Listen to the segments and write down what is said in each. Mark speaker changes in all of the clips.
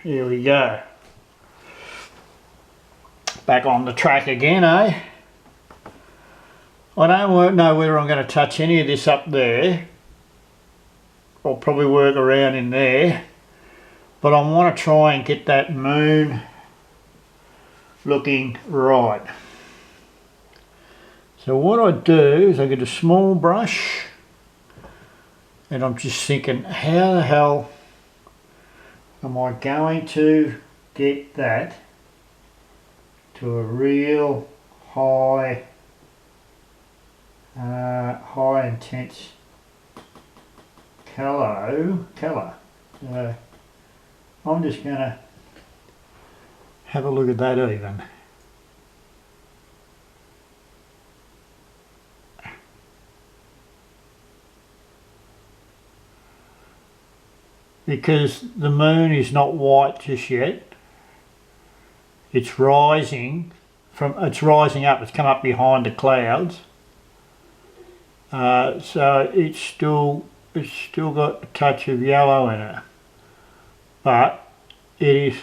Speaker 1: here we go. Back on the track again, eh? I don't know whether I'm going to touch any of this up there. I'll probably work around in there. But I want to try and get that moon looking right. So what I do is I get a small brush and I'm just thinking, how the hell am I going to get that to a real high intense colour. So I'm just going to have a look at that even. Because the moon is not white just yet. It's rising up, it's come up behind the clouds. So it's still got a touch of yellow in it. But it is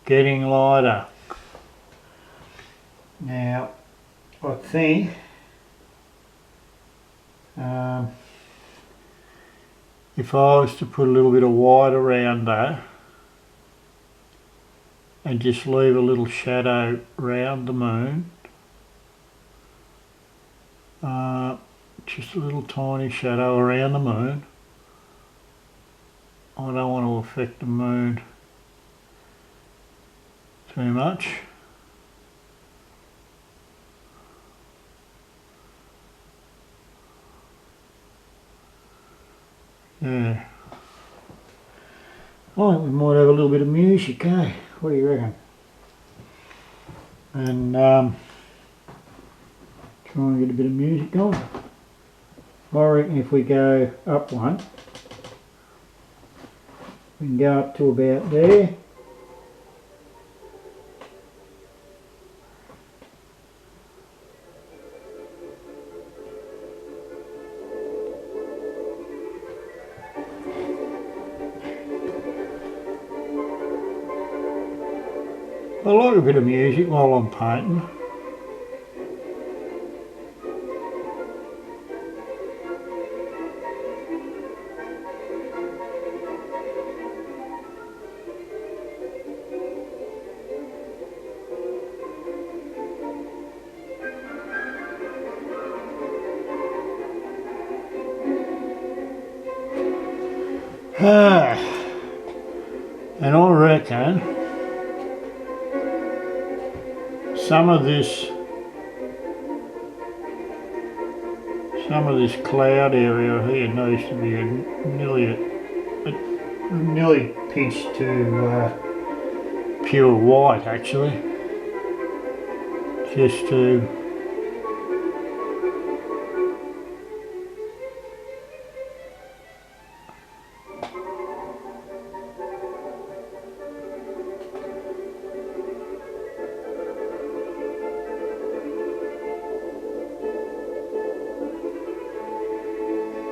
Speaker 1: getting lighter. Now, I think if I was to put a little bit of white around that and just leave a little shadow around the moon, just a little tiny shadow around the moon. I don't want to affect the moon too much. Yeah. I think we might have a little bit of music, eh? What do you reckon? And try and get a bit of music going. I reckon if we go up one, we can go up to about there. I like a bit of music while I'm painting. And I reckon some of this cloud area here needs to be nearly pitched to pure white, actually, just to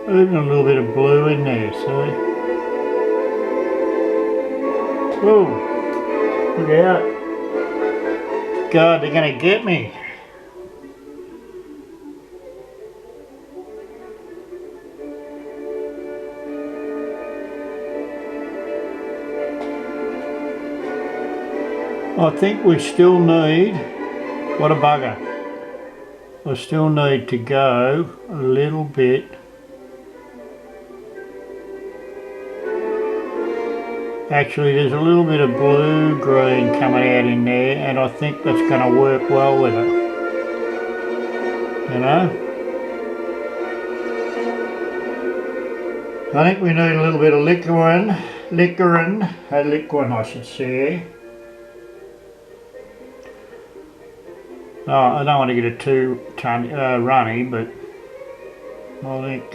Speaker 1: even a little bit of blue in there, see? Whoa, look out. God, they're going to get me. I think we still need, what a bugger. I still need to go a little bit. Actually, there's a little bit of blue-green coming out in there, and I think that's going to work well with it. You know? I think we need a little bit of liquorin, I should say. Oh, I don't want to get it too runny, but I think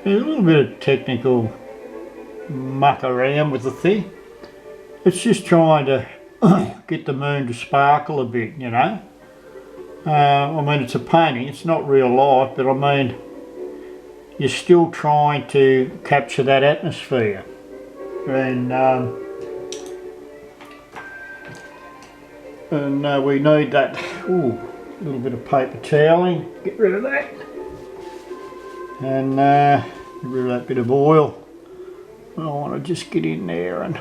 Speaker 1: there's a little bit of technical muck around with the thing. It's just trying to get the moon to sparkle a bit, you know. I mean, it's a painting, it's not real life, but I mean, you're still trying to capture that atmosphere. And we need that, little bit of paper toweling, get rid of that. And get rid of that bit of oil. I want to just get in there and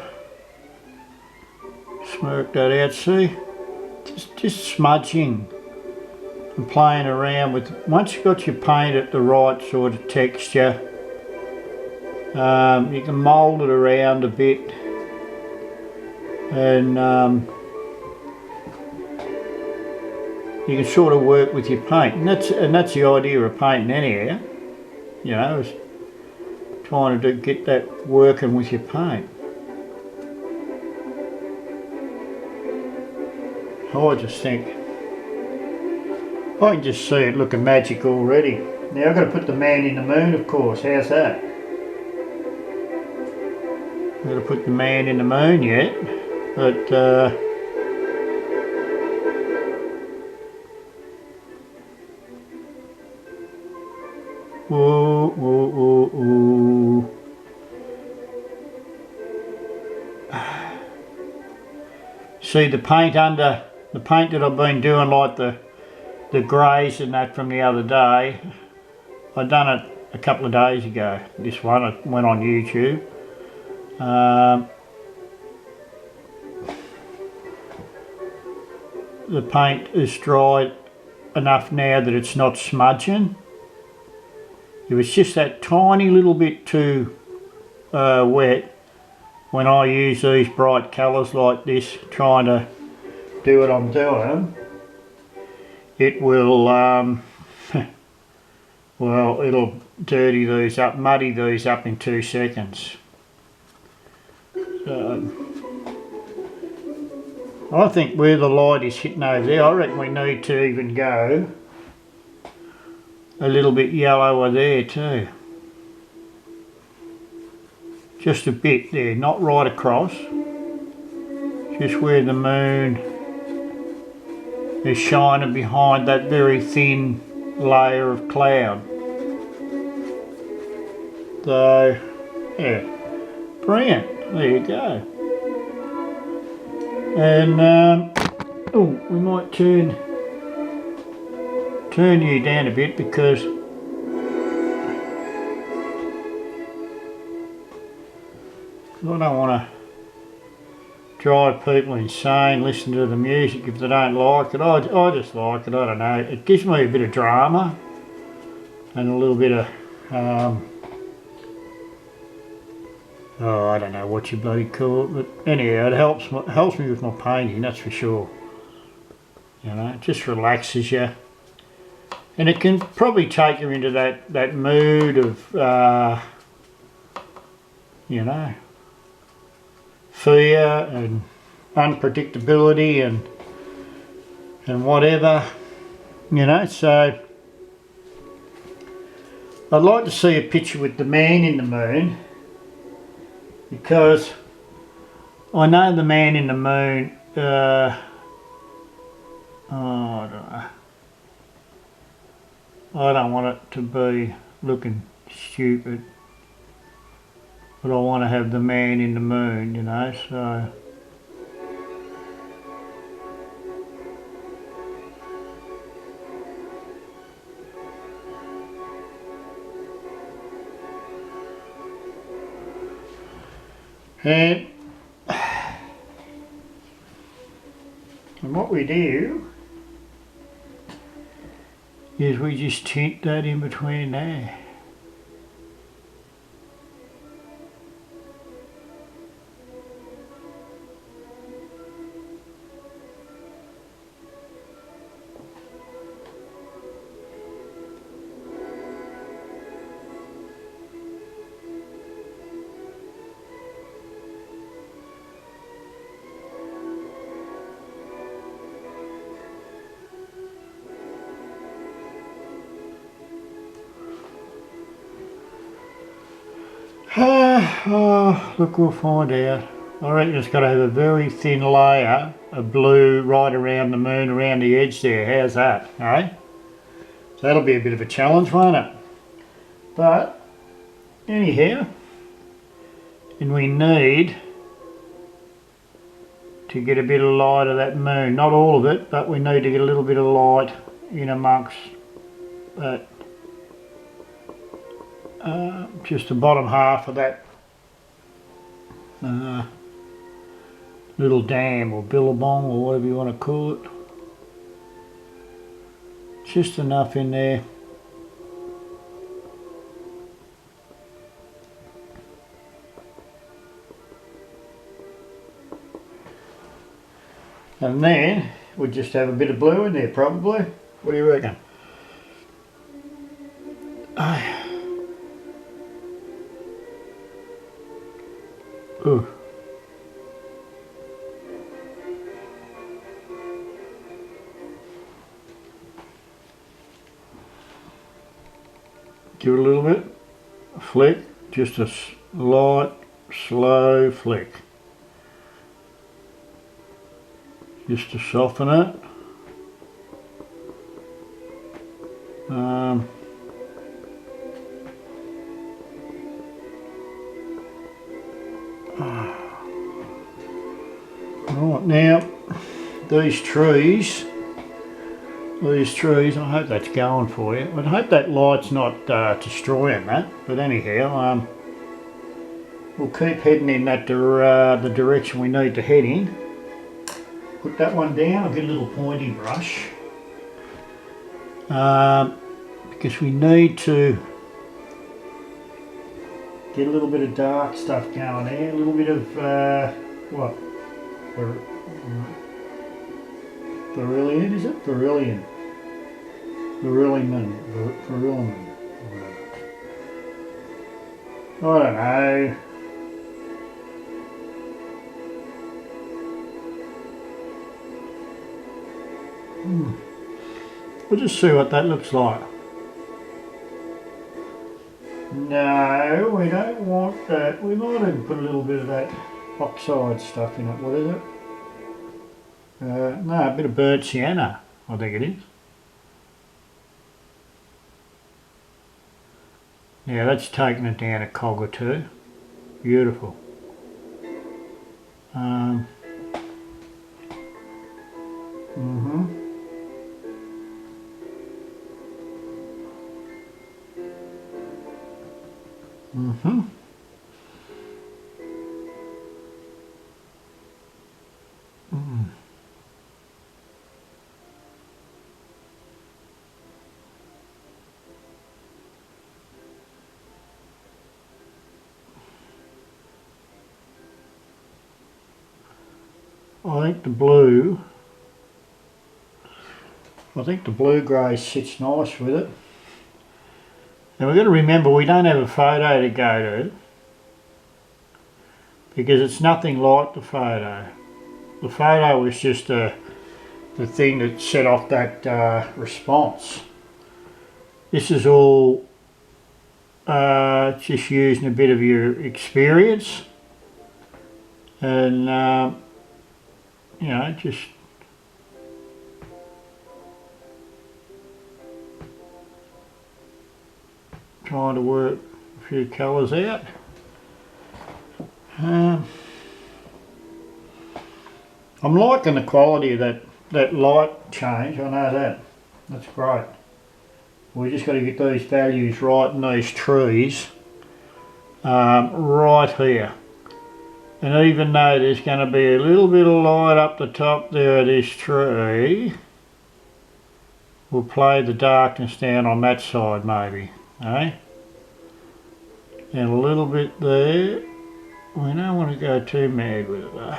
Speaker 1: smirk that out, see? Just smudging and playing around with, once you've got your paint at the right sort of texture, you can mould it around a bit, and you can sort of work with your paint, and that's the idea of painting anyhow, you know, is trying to get that working with your paint. I just think I can just see it looking magic already. Now I've got to put the man in the moon, of course. How's that? I've got to put the man in the moon yet, but see the paint under, the paint that I've been doing, like the greys and that from the other day, I done it a couple of days ago. This one, I went on YouTube. The paint is dried enough now that it's not smudging. It was just that tiny little bit too wet when I use these bright colours like this, trying to do what I'm doing. It will, well, it'll dirty these up, muddy these up in 2 seconds. So, I think where the light is hitting over there, I reckon we need to even go a little bit yellower there too. Just a bit there, not right across. Just where the moon is shining behind that very thin layer of cloud. So, yeah, brilliant. There you go. And we might turn you down a bit, because I don't want to drive people insane listening to the music if they don't like it. I just like it, I don't know. It gives me a bit of drama and a little bit of, I don't know what you bloody call it, but anyhow, it helps me with my painting, that's for sure. You know, it just relaxes you. And it can probably take you into that mood of, you know, fear and unpredictability and whatever, you know. So I'd like to see a picture with the man in the moon, because I know the man in the moon, I don't know. I don't want it to be looking stupid, but I want to have the man in the moon, you know, so. And what we do is we just tint that in between there. Oh, look, we'll find out. I reckon it's got to have a very thin layer of blue right around the moon, around the edge there. How's that, eh? So that'll be a bit of a challenge, won't it? But anyhow, and we need to get a bit of light of that moon. Not all of it, but we need to get a little bit of light in amongst that, just the bottom half of that little dam or billabong or whatever you want to call it. Just enough in there. And then we'll just have a bit of blue in there probably. What do you reckon? Ooh. Give it a little bit, a flick, just a light, slow flick. Just to soften it. Right, now these trees, I hope that's going for you. I hope that light's not destroying that, but anyhow, we'll keep heading in that the direction we need to head in. Put that one down, I'll get a little pointy brush, because we need to get a little bit of dark stuff going there, a little bit of, what? Beryllium, is it? Beryllium. Beryllium. I don't know. We'll just see what that looks like. No, we don't want that. We might even put a little bit of that oxide stuff in it. What is it? No, a bit of burnt sienna, I think it is. Yeah, that's taking it down a cog or two. Beautiful. I think the blue grey sits nice with it. Now we've got to remember we don't have a photo to go to, because it's nothing like the photo. The photo was just the thing that set off that response. This is all just using a bit of your experience and you know, just trying to work a few colours out. I'm liking the quality of that light change, I know that. That's great. We just got to get these values right in these trees, right here. And even though there's going to be a little bit of light up the top there of this tree, we'll play the darkness down on that side maybe, eh? And a little bit there. We don't want to go too mad with it though.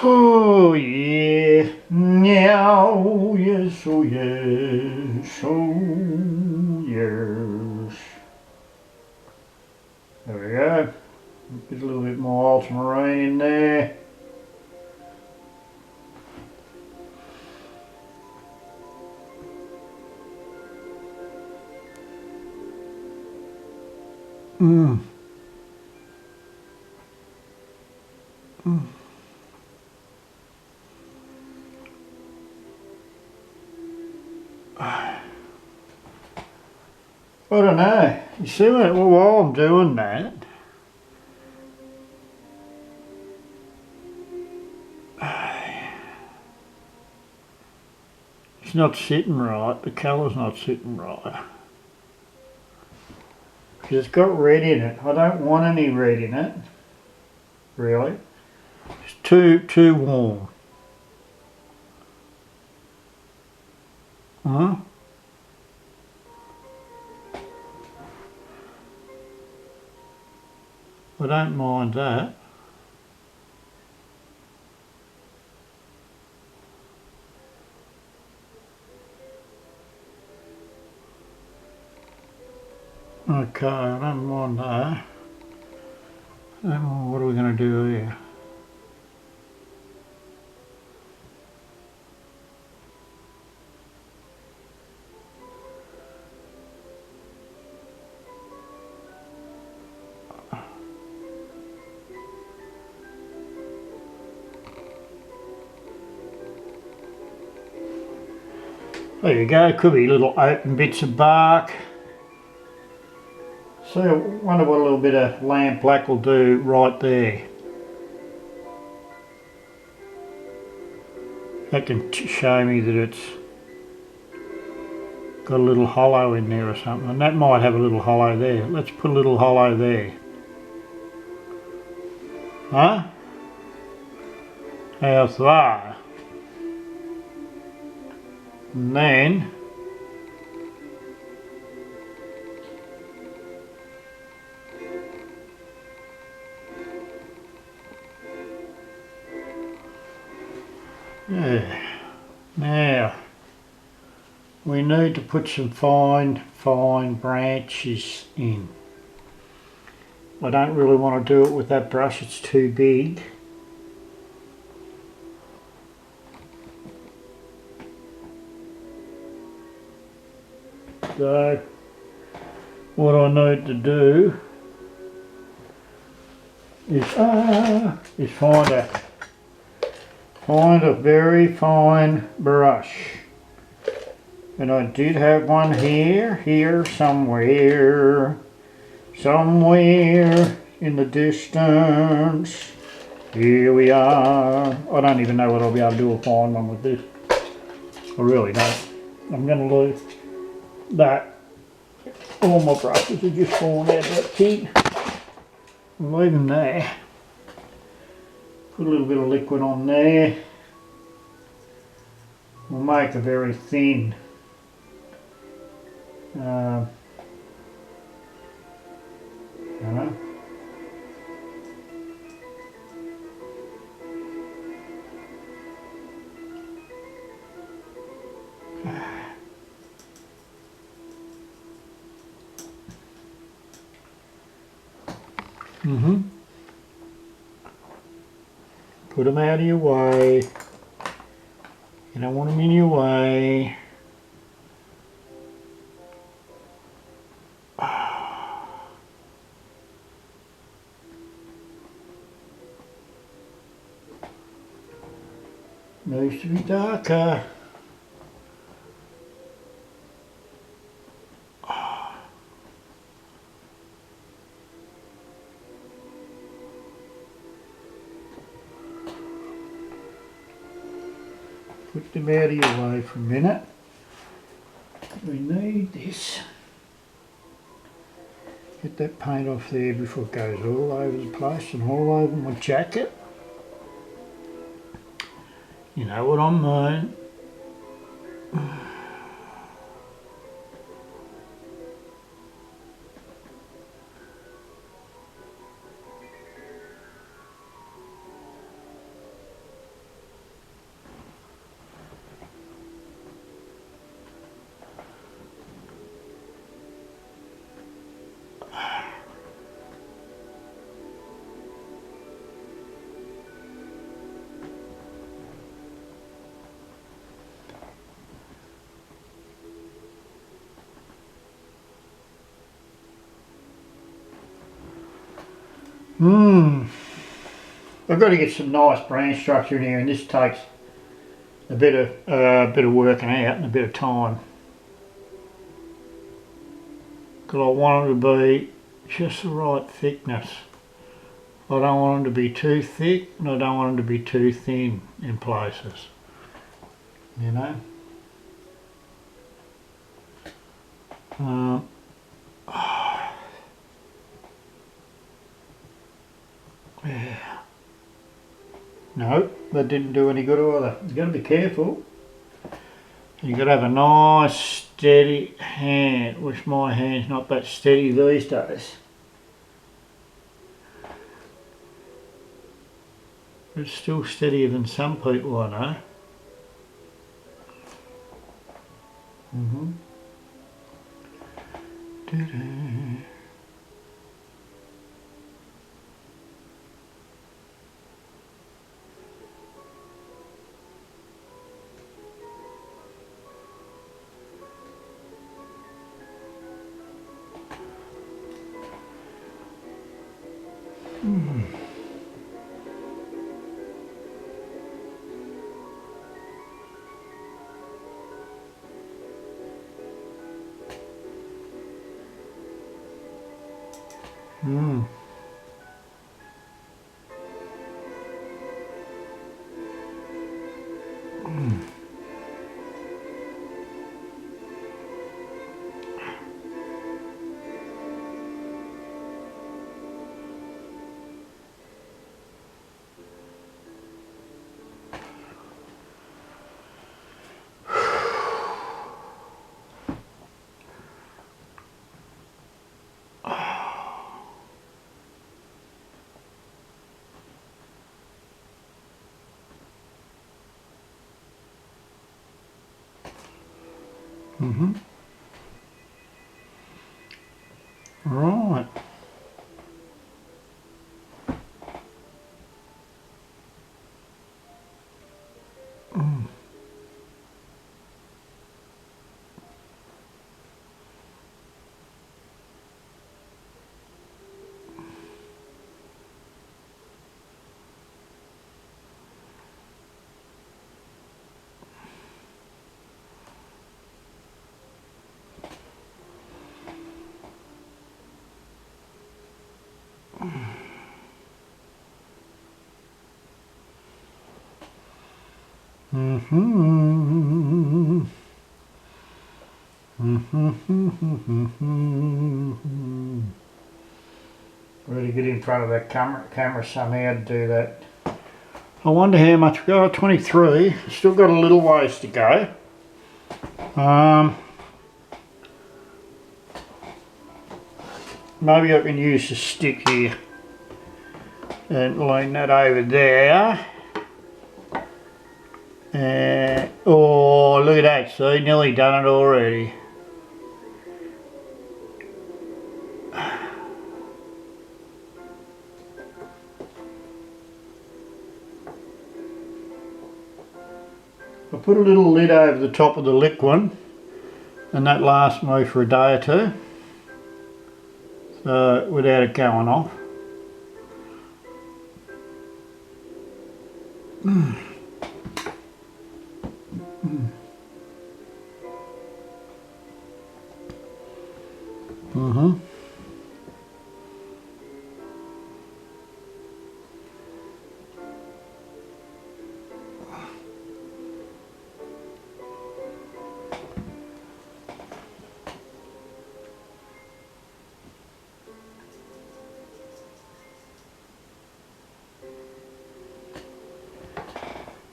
Speaker 1: Oh yeah, meow, yes, oh yes, oh yes. There we go. Get a little bit more ultramarine in there. I don't know. You see what, well, while I'm doing that, it's not sitting right. The colour's not sitting right. Because it's got red in it. I don't want any red in it. Really. It's too warm. Huh? I don't mind that. Okay, I don't mind that. What are we going to do here? There you go, could be little open bits of bark. So I wonder what a little bit of lamp black will do right there. That can show me that it's got a little hollow in there or something, and that might have a little hollow there. Let's put a little hollow there. Huh? How's that? And then yeah. Now we need to put some fine branches in. I don't really want to do it with that brush, it's too big. So what I need to do is find a very fine brush. And I did have one here somewhere in the distance. Here we are. I don't even know what I'll be able to do a fine one with this. I really don't. I'm going to lose that. All my brushes are just falling out of that tin. I'll leave them there. Put a little bit of liquid on there. We'll make a very thin I don't know. Put them out of your way. You don't want them in your way. Needs to be darker. Put them out of your way for a minute. We need this. Get that paint off there before it goes all over the place and all over my jacket. You know what I mean. I've got to get some nice branch structure in here, and this takes a bit of working out and a bit of time. Because I want them to be just the right thickness. I don't want them to be too thick, and I don't want them to be too thin in places. You know. Yeah. No, that didn't do any good either. You've got to be careful. You've got to have a nice steady hand, which my hand's not that steady these days. It's still steadier than some people I know. Right. Really get in front of that camera somehow to do that. I wonder how much we got. 23. Still got a little ways to go. Maybe I can use the stick here and lean that over there. Oh, look at that, see, nearly done it already. I put a little lid over the top of the liquid, and that lasts me for a day or two, so without it going off.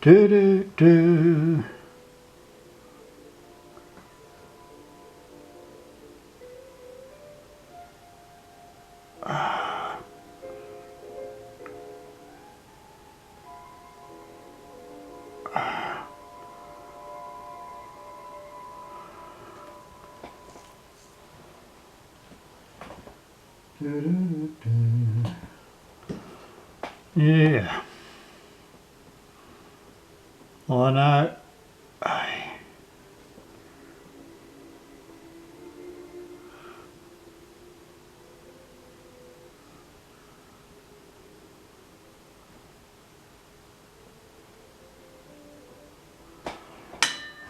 Speaker 1: Do do do. Yeah, I know.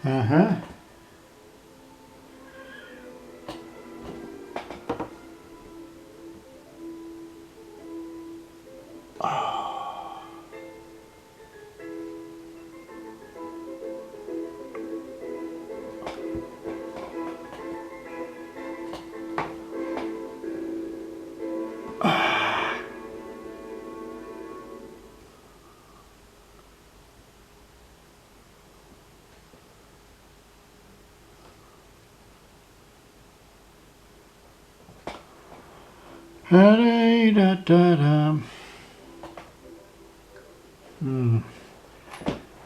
Speaker 1: Uh-huh.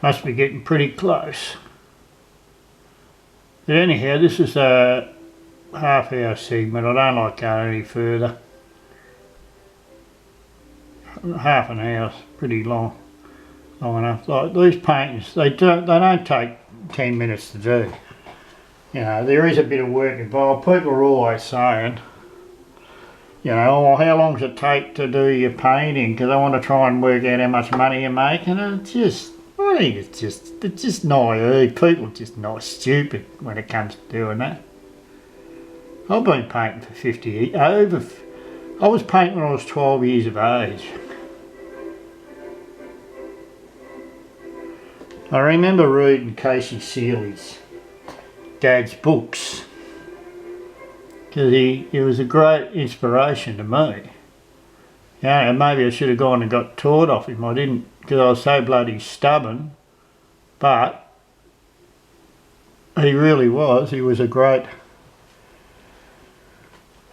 Speaker 1: Must be getting pretty close. But anyhow, this is a half-hour segment. I don't like going any further. Half an hour's pretty long enough. Like these paintings, they don't take 10 minutes to do. You know, there is a bit of work involved. People are always saying, you know, well, how long does it take to do your painting? Because I want to try and work out how much money you make, and I think it's just naive. People are just not stupid when it comes to doing that. I've been painting for 50 years. I was painting when I was 12 years of age. I remember reading Casey Seeley's dad's books, because he was a great inspiration to me. Yeah, maybe I should have gone and got taught off him. I didn't, because I was so bloody stubborn, but he really was. He was a great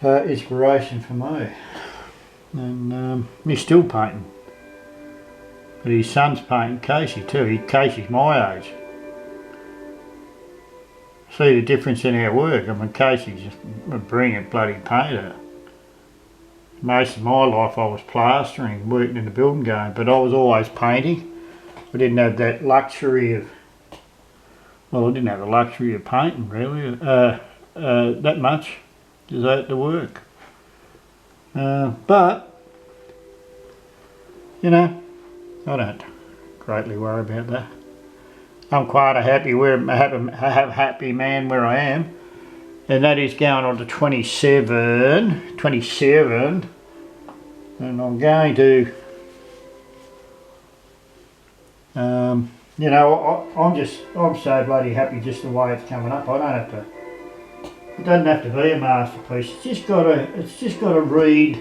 Speaker 1: inspiration for me. And he's still painting. But his son's painting Casey too. Casey's my age. See the difference in our work. I mean, Casey's just a brilliant bloody painter. Most of my life I was plastering, working in the building game, but I was always painting. I didn't have that luxury of, well, I didn't have the luxury of painting really, that much, because I had to work. But, you know, I don't greatly worry about that. I'm quite a happy man where I am, and that is going on to 27, and I'm going to, you know, I'm so bloody happy just the way it's coming up. It doesn't have to be a masterpiece. It's just got to read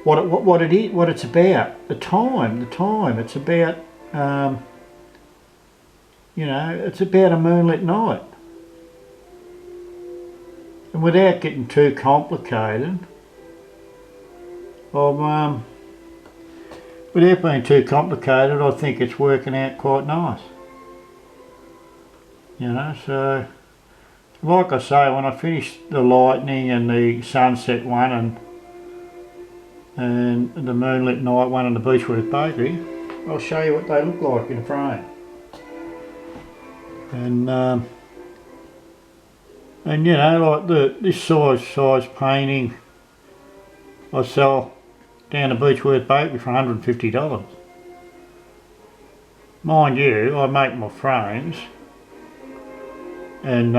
Speaker 1: what it is, what it's about. The time. It's about, you know, it's about a moonlit night. And without getting too complicated, without being too complicated, I think it's working out quite nice. You know, so like I say, when I finish the lightning and the sunset one and the moonlit night one and the Beechworth Bakery, I'll show you what they look like in a frame. And you know, like this size painting I sell down the Beechworth Bakery for $150. Mind you, I make my frames, and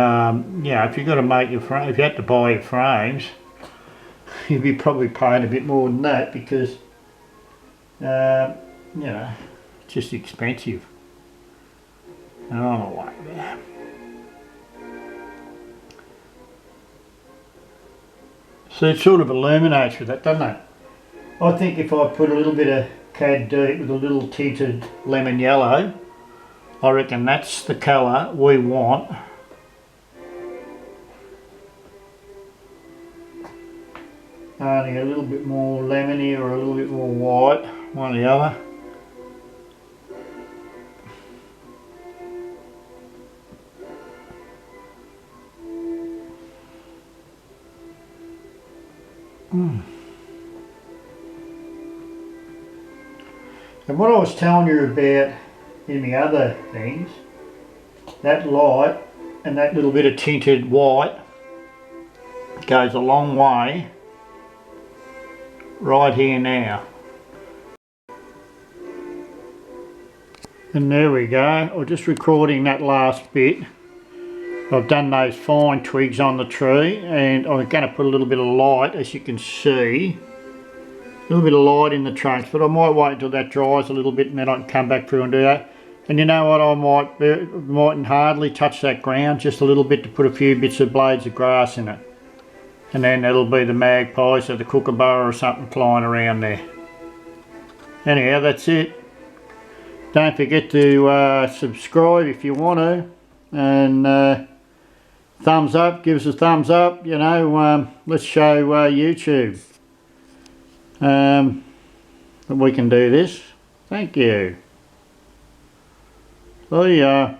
Speaker 1: you know, if you've got to make your frame, if you had to buy your frames, you'd be probably paying a bit more than that, because you know, it's just expensive. And I don't like that. So it sort of illuminates with that, doesn't it? I think if I put a little bit of Cad Deep with a little tinted lemon yellow, I reckon that's the colour we want. Only a little bit more lemony or a little bit more white, one or the other. And what I was telling you about in the other things, that light and that little bit of tinted white goes a long way right here now. And there we go. I'm just recording that last bit I've done those fine twigs on the tree, and I'm going to put a little bit of light, as you can see. A little bit of light in the trunks, but I might wait until that dries a little bit and then I can come back through and do that. And you know what, I mightn't hardly touch that ground just a little bit to put a few bits of blades of grass in it. And then it'll be the magpies or the kookaburra or something flying around there. Anyhow, that's it. Don't forget to subscribe if you want to, and thumbs up, give us a thumbs up, you know, let's show YouTube that we can do this. Thank you. See ya.